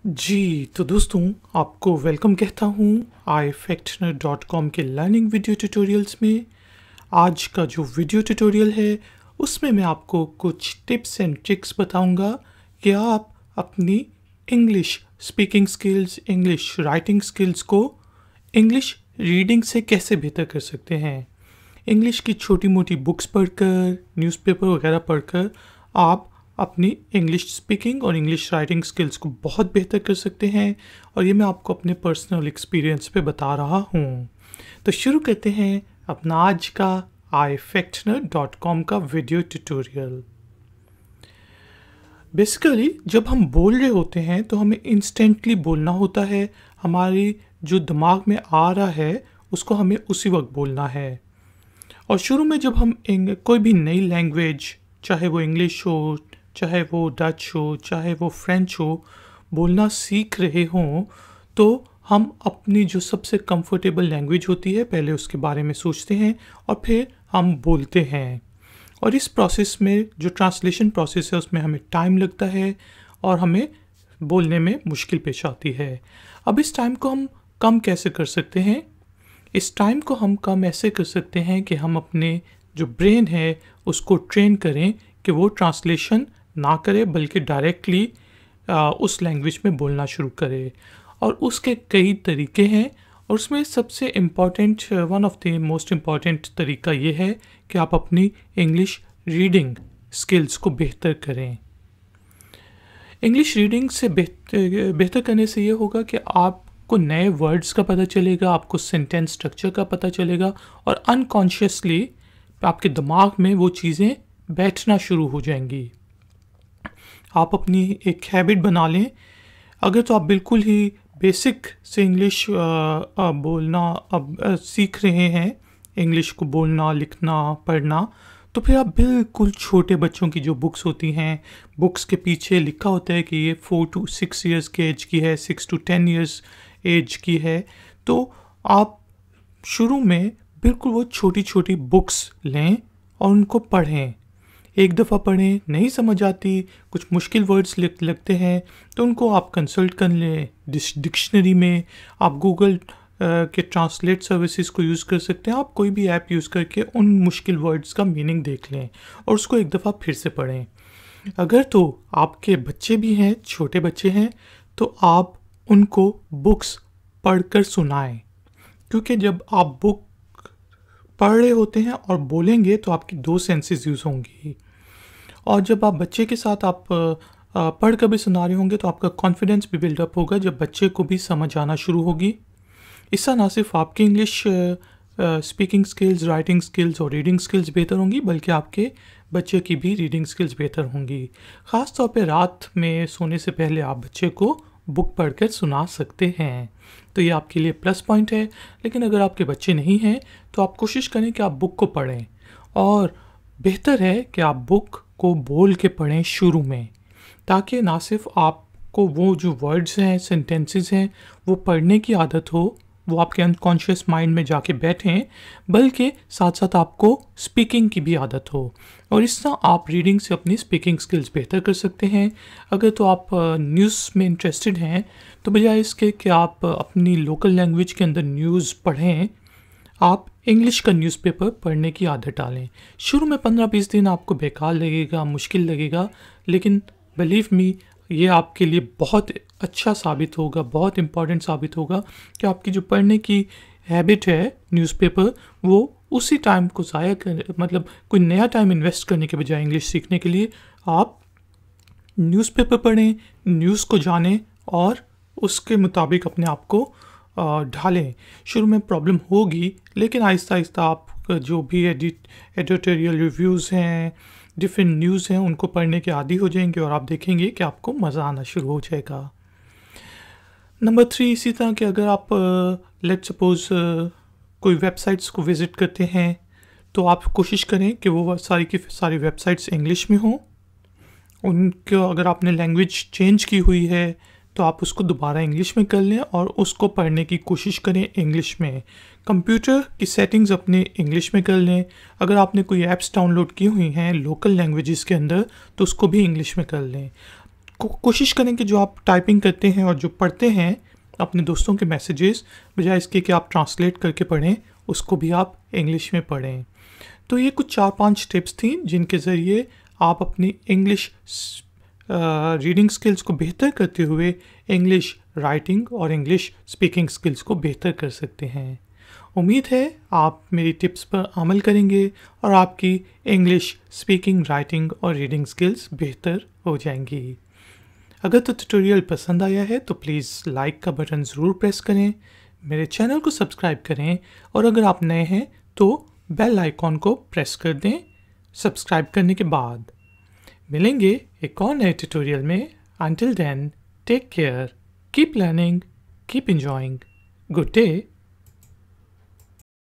जी, तो दोस्तों आपको वेलकम कहता हूँ ifactioner.com के लर्निंग वीडियो ट्यूटोरियल्स में। आज का जो वीडियो ट्यूटोरियल है उसमें मैं आपको कुछ टिप्स एंड ट्रिक्स बताऊंगा कि आप अपनी English speaking skills, English writing skills को इंग्लिश रीडिंग से कैसे बेहतर कर सकते हैं। इंग्लिश की छोटी मोटी बुक्स पढ़कर, न्यूज़पेपर वगैरह पढ़कर आप अपनी इंग्लिश स्पीकिंग और इंग्लिश राइटिंग स्किल्स को बहुत बेहतर कर सकते हैं और ये मैं आपको अपने पर्सनल एक्सपीरियंस पे बता रहा हूँ। तो शुरू करते हैं अपना आज का ifactioner.com का वीडियो ट्यूटोरियल। बेसिकली जब हम बोल रहे होते हैं तो हमें इंस्टेंटली बोलना होता है। हमारी जो दिमाग में आ रहा है उसको हमें उसी वक्त बोलना है। और शुरू में जब हम कोई भी नई लैंग्वेज, चाहे वो इंग्लिश हो, चाहे वो डच हो, चाहे वो फ्रेंच हो, बोलना सीख रहे हों, तो हम अपनी जो सबसे कंफर्टेबल लैंग्वेज होती है पहले उसके बारे में सोचते हैं और फिर हम बोलते हैं। और इस प्रोसेस में जो ट्रांसलेशन प्रोसेस है उसमें हमें टाइम लगता है और हमें बोलने में मुश्किल पेश आती है। अब इस टाइम को हम कम कैसे कर सकते हैं? इस टाइम को हम कम ऐसे कर सकते हैं कि हम अपने जो ब्रेन है उसको ट्रेन करें कि वो ट्रांसलेशन ना करे बल्कि डायरेक्टली उस लैंग्वेज में बोलना शुरू करे। और उसके कई तरीके हैं और उसमें सबसे important, one of the most important तरीका ये है कि आप अपनी इंग्लिश रीडिंग स्किल्स को बेहतर करें। इंग्लिश रीडिंग से बेहतर करने से ये होगा कि आपको नए वर्ड्स का पता चलेगा, आपको सेंटेंस स्ट्रक्चर का पता चलेगा और अनकॉन्शियसली आपके दिमाग में वो चीज़ें बैठना शुरू हो जाएंगी। आप अपनी एक हैबिट बना लें। अगर तो आप बिल्कुल ही बेसिक से इंग्लिश बोलना अब सीख रहे हैं, इंग्लिश को बोलना, लिखना, पढ़ना, तो फिर आप बिल्कुल छोटे बच्चों की जो बुक्स होती हैं, बुक्स के पीछे लिखा होता है कि ये 4 to 6 ईयर्स के एज की है, 6 to 10 ईयर्स एज की है, तो आप शुरू में बिल्कुल वो छोटी छोटी बुक्स लें और उनको पढ़ें। एक दफ़ा पढ़ें, नहीं समझ आती, कुछ मुश्किल वर्ड्स लगते हैं तो उनको आप कंसल्ट कर लें डिक्शनरी में। आप गूगल के ट्रांसलेट सर्विसेज को यूज़ कर सकते हैं। आप कोई भी ऐप यूज़ करके उन मुश्किल वर्ड्स का मीनिंग देख लें और उसको एक दफ़ा फिर से पढ़ें। अगर तो आपके बच्चे भी हैं, छोटे बच्चे हैं, तो आप उनको बुक्स पढ़कर सुनाएं, क्योंकि जब आप बुक पढ़ रहे होते हैं और बोलेंगे तो आपकी 2 सेंसेस यूज़ होंगी। और जब आप बच्चे के साथ आप पढ़ कर भी सुना रहे होंगे तो आपका कॉन्फिडेंस भी बिल्डअप होगा, जब बच्चे को भी समझ आना शुरू होगी। इससे ना सिर्फ आपकी English speaking skills, writing skills और रीडिंग स्किल्स बेहतर होंगी, बल्कि आपके बच्चे की भी रीडिंग स्किल्स बेहतर होंगी। ख़ास तौर पे रात में सोने से पहले आप बच्चे को बुक पढ़कर सुना सकते हैं, तो ये आपके लिए प्लस पॉइंट है। लेकिन अगर आपके बच्चे नहीं हैं तो आप कोशिश करें कि आप बुक को पढ़ें, और बेहतर है कि आप बुक को बोल के पढ़ें शुरू में, ताकि ना सिर्फ आपको वो जो वर्ड्स हैं, सेंटेंसेस हैं, वो पढ़ने की आदत हो, वो आपके अनकॉन्शियस माइंड में जाके बैठें, बल्कि साथ साथ आपको स्पीकिंग की भी आदत हो। और इस तरह आप रीडिंग से अपनी स्पीकिंग स्किल्स बेहतर कर सकते हैं। अगर तो आप न्यूज़ में इंटरेस्टेड हैं तो बजाय इसके कि आप अपनी लोकल लैंग्वेज के अंदर न्यूज़ पढ़ें, आप इंग्लिश का न्यूज़पेपर पढ़ने की आदत डालें। शुरू में 15-20 दिन आपको बेकार लगेगा, मुश्किल लगेगा, लेकिन बिलीव मी ये आपके लिए बहुत अच्छा साबित होगा, बहुत इम्पॉर्टेंट साबित होगा कि आपकी जो पढ़ने की हैबिट है न्यूज़पेपर, वो उसी टाइम को ज़ाया कर, मतलब कोई नया टाइम इन्वेस्ट करने के बजाय इंग्लिश सीखने के लिए आप न्यूज़पेपर पढ़ें, न्यूज़ को जानें और उसके मुताबिक अपने आप को ढालें। शुरू में प्रॉब्लम होगी, लेकिन आहिस्ता आहिस्ता आप जो भी एडिटोरियल रिव्यूज़ हैं, डिफरेंट न्यूज़ हैं, उनको पढ़ने के आदी हो जाएंगे और आप देखेंगे कि आपको मज़ा आना शुरू हो जाएगा। नंबर 3, इसी तरह कि अगर आप लेट्स सपोज़ कोई वेबसाइट्स को विज़िट करते हैं तो आप कोशिश करें कि वो सारी की सारी वेबसाइट्स इंग्लिश में हों। उनको अगर आपने लैंग्वेज चेंज की हुई है तो आप उसको दोबारा इंग्लिश में कर लें और उसको पढ़ने की कोशिश करें इंग्लिश में। कंप्यूटर की सेटिंग्स अपने इंग्लिश में कर लें। अगर आपने कोई ऐप्स डाउनलोड की हुई हैं लोकल लैंग्वेजेस के अंदर तो उसको भी इंग्लिश में कर लें। कोशिश करें कि जो आप टाइपिंग करते हैं और जो पढ़ते हैं अपने दोस्तों के मैसेजेस, बजाय इसके कि आप ट्रांसलेट करके पढ़ें, उसको भी आप इंग्लिश में पढ़ें। तो ये कुछ 4-5 टिप्स थी जिनके ज़रिए आप अपनी इंग्लिश रीडिंग स्किल्स को बेहतर करते हुए इंग्लिश राइटिंग और इंग्लिश स्पीकिंग स्किल्स को बेहतर कर सकते हैं। उम्मीद है आप मेरी टिप्स पर अमल करेंगे और आपकी इंग्लिश स्पीकिंग, राइटिंग और रीडिंग स्किल्स बेहतर हो जाएंगी। अगर तो ट्यूटोरियल पसंद आया है तो प्लीज़ लाइक का बटन ज़रूर प्रेस करें, मेरे चैनल को सब्सक्राइब करें और अगर आप नए हैं तो बेल आइकॉन को प्रेस कर दें सब्सक्राइब करने के बाद। मिलेंगे एक और नए ट्यूटोरियल में। Until then, take care, keep learning, keep enjoying. Good day.